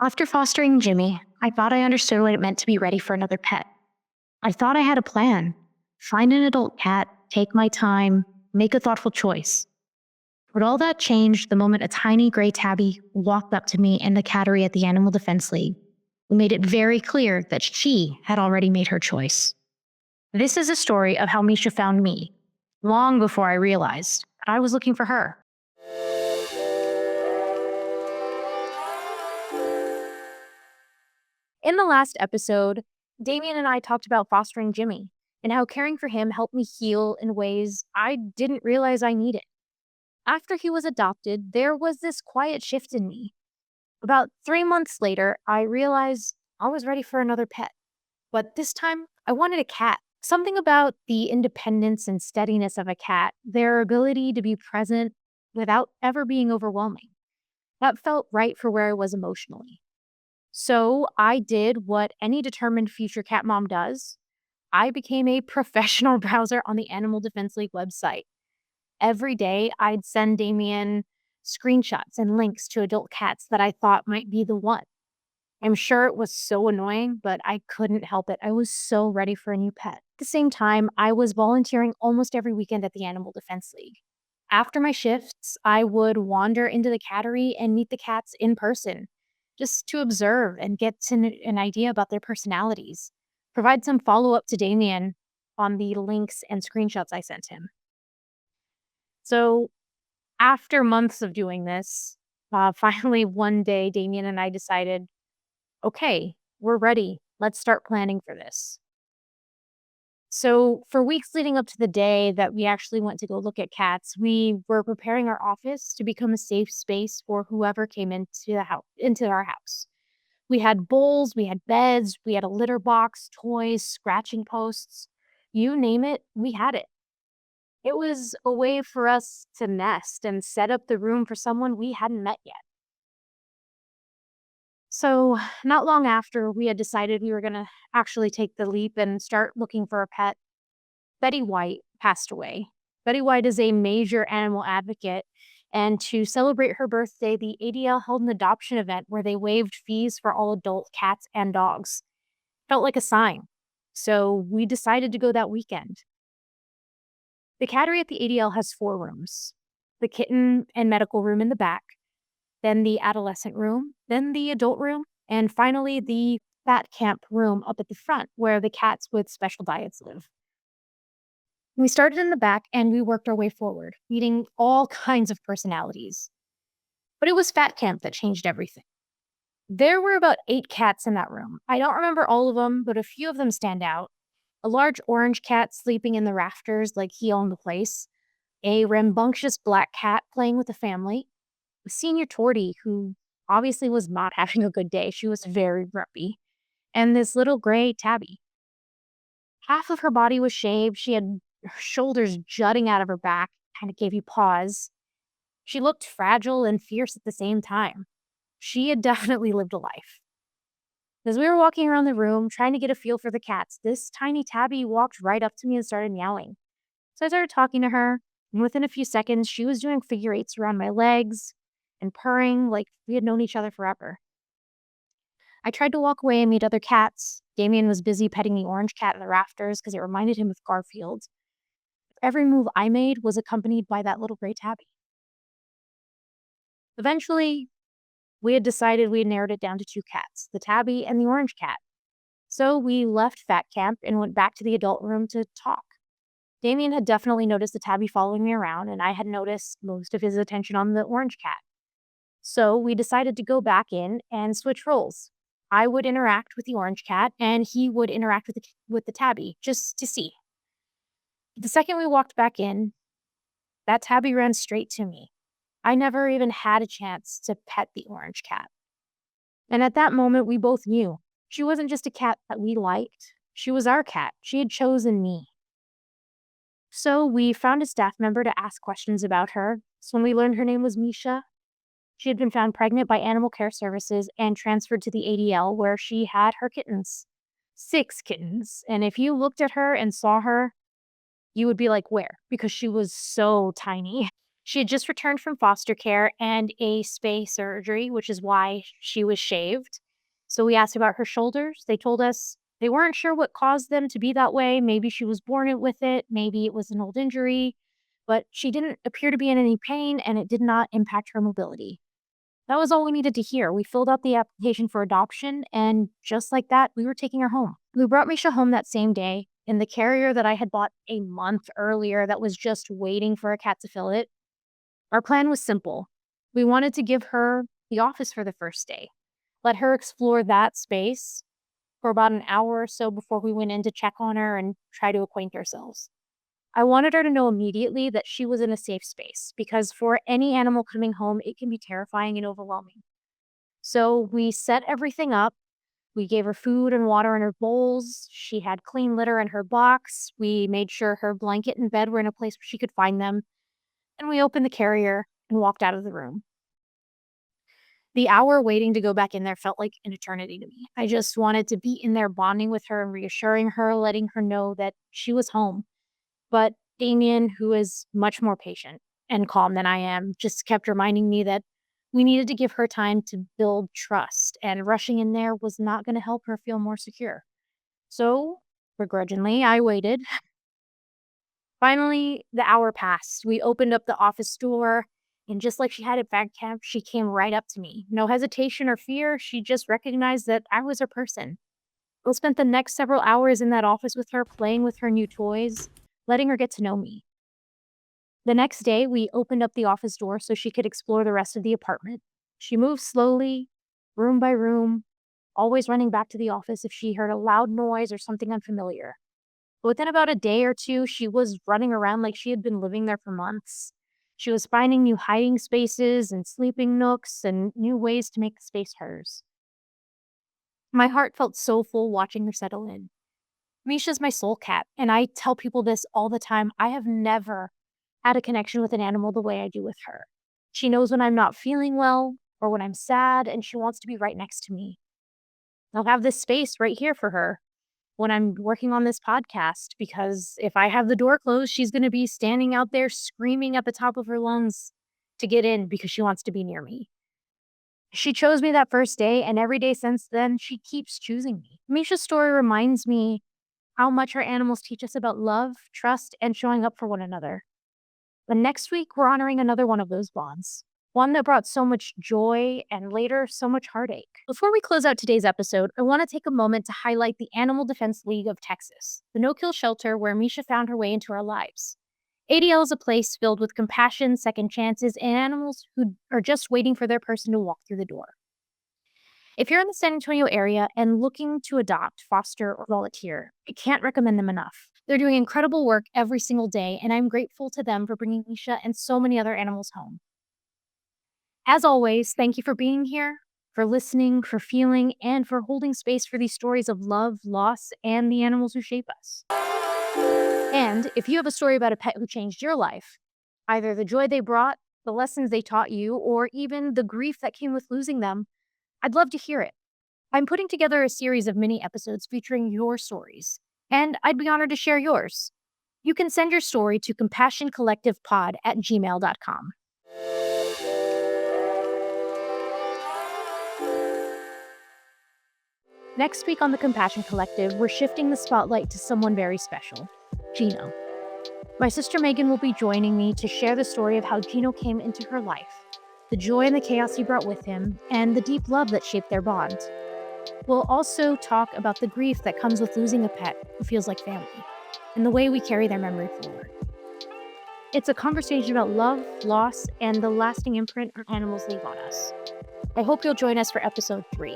After fostering Jimmy, I thought I understood what it meant to be ready for another pet. I thought I had a plan: find an adult cat, take my time, make a thoughtful choice. But all that changed the moment a tiny gray tabby walked up to me and the cattery at the Animal Defense League, who made it very clear that she had already made her choice. This is a story of how Misha found me, long before I realized that I was looking for her. In the last episode, Damien and I talked about fostering Jimmy and how caring for him helped me heal in ways I didn't realize I needed. After he was adopted, there was this quiet shift in me. About 3 months later, I realized I was ready for another pet. But this time, I wanted a cat. Something about the independence and steadiness of a cat, their ability to be present without ever being overwhelming. That felt right for where I was emotionally. So I did what any determined future cat mom does. I became a professional browser on the Animal Defense League website. Every day, I'd send Damien screenshots and links to adult cats that I thought might be the one. I'm sure it was so annoying, but I couldn't help it. I was so ready for a new pet. At the same time, I was volunteering almost every weekend at the Animal Defense League. After my shifts, I would wander into the cattery and meet the cats in person, just to observe and get an idea about their personalities. Provide some follow up to Damien on the links and screenshots I sent him. So, after months of doing this, finally one day, Damien and I decided, okay, we're ready. Let's start planning for this. So, for weeks leading up to the day that we actually went to go look at cats, we were preparing our office to become a safe space for whoever came into our house. We had bowls, we had beds, we had a litter box, toys, scratching posts. You name it, we had it. It was a way for us to nest and set up the room for someone we hadn't met yet. So, not long after we had decided we were going to actually take the leap and start looking for a pet, Betty White passed away. Betty White is a major animal advocate, and to celebrate her birthday, the ADL held an adoption event where they waived fees for all adult cats and dogs. Felt like a sign. So, we decided to go that weekend. The cattery at the ADL has 4 rooms: the kitten and medical room in the back, then the adolescent room, then the adult room, and finally the fat camp room up at the front where the cats with special diets live. We started in the back and we worked our way forward, meeting all kinds of personalities. But it was fat camp that changed everything. There were about 8 cats in that room. I don't remember all of them, but a few of them stand out. A large orange cat sleeping in the rafters like he owned the place, a rambunctious black cat playing with a family, a senior tortie who obviously was not having a good day. She was very grumpy, and this little gray tabby. Half of her body was shaved. She had her shoulders jutting out of her back, kind of gave you pause. She looked fragile and fierce at the same time. She had definitely lived a life. As we were walking around the room, trying to get a feel for the cats, this tiny tabby walked right up to me and started meowing. So I started talking to her, and within a few seconds, she was doing figure eights around my legs and purring like we had known each other forever. I tried to walk away and meet other cats. Damien was busy petting the orange cat in the rafters because it reminded him of Garfield. Every move I made was accompanied by that little gray tabby. Eventually, we had decided we had narrowed it down to 2 cats, the tabby and the orange cat. So we left Fat Camp and went back to the adult room to talk. Damien had definitely noticed the tabby following me around, and I had noticed most of his attention on the orange cat. So we decided to go back in and switch roles. I would interact with the orange cat, and he would interact with the tabby, just to see. The second we walked back in, that tabby ran straight to me. I never even had a chance to pet the orange cat. And at that moment, we both knew she wasn't just a cat that we liked. She was our cat. She had chosen me. So we found a staff member to ask questions about her. So when we learned her name was Misha, she had been found pregnant by Animal Care Services and transferred to the ADL where she had her kittens. 6 kittens. And if you looked at her and saw her, you would be like, where? Because she was so tiny. She had just returned from foster care and a spay surgery, which is why she was shaved. So we asked about her shoulders. They told us they weren't sure what caused them to be that way. Maybe she was born with it, maybe it was an old injury, but she didn't appear to be in any pain and it did not impact her mobility. That was all we needed to hear. We filled out the application for adoption, and just like that, we were taking her home. We brought Misha home that same day in the carrier that I had bought a month earlier that was just waiting for a cat to fill it. Our plan was simple. We wanted to give her the office for the first day, let her explore that space for about an hour or so before we went in to check on her and try to acquaint ourselves. I wanted her to know immediately that she was in a safe space because for any animal coming home, it can be terrifying and overwhelming. So we set everything up. We gave her food and water in her bowls. She had clean litter in her box. We made sure her blanket and bed were in a place where she could find them. And we opened the carrier and walked out of the room. The hour waiting to go back in there felt like an eternity to me. I just wanted to be in there bonding with her and reassuring her, letting her know that she was home. But Damien, who is much more patient and calm than I am, just kept reminding me that we needed to give her time to build trust, and rushing in there was not going to help her feel more secure. So, begrudgingly, I waited. Finally, the hour passed. We opened up the office door, and just like she had at Bag Camp, she came right up to me. No hesitation or fear, she just recognized that I was her person. We spent the next several hours in that office with her, playing with her new toys, letting her get to know me. The next day, we opened up the office door so she could explore the rest of the apartment. She moved slowly, room by room, always running back to the office if she heard a loud noise or something unfamiliar. But within about a day or two, she was running around like she had been living there for months. She was finding new hiding spaces and sleeping nooks and new ways to make the space hers. My heart felt so full watching her settle in. Misha's my soul cat, and I tell people this all the time. I have never had a connection with an animal the way I do with her. She knows when I'm not feeling well or when I'm sad, and she wants to be right next to me. I'll have this space right here for her when I'm working on this podcast because if I have the door closed, she's going to be standing out there screaming at the top of her lungs to get in because she wants to be near me. She chose me that first day, and every day since then, she keeps choosing me. Misha's story reminds me how much our animals teach us about love, trust, and showing up for one another. But next week, we're honoring another one of those bonds, one that brought so much joy and later so much heartache. Before we close out today's episode, I want to take a moment to highlight the Animal Defense League of Texas, the no-kill shelter where Misha found her way into our lives. ADL is a place filled with compassion, second chances, and animals who are just waiting for their person to walk through the door. If you're in the San Antonio area and looking to adopt, foster, or volunteer, I can't recommend them enough. They're doing incredible work every single day, and I'm grateful to them for bringing Misha and so many other animals home. As always, thank you for being here, for listening, for feeling, and for holding space for these stories of love, loss, and the animals who shape us. And if you have a story about a pet who changed your life, either the joy they brought, the lessons they taught you, or even the grief that came with losing them, I'd love to hear it. I'm putting together a series of mini episodes featuring your stories, and I'd be honored to share yours. You can send your story to compassioncollectivepod@gmail.com. Next week on the Compassion Collective, we're shifting the spotlight to someone very special, Gino. My sister Megan will be joining me to share the story of how Gino came into her life, the joy and the chaos he brought with him, and the deep love that shaped their bond. We'll also talk about the grief that comes with losing a pet who feels like family, and the way we carry their memory forward. It's a conversation about love, loss, and the lasting imprint our animals leave on us. I hope you'll join us for episode 3.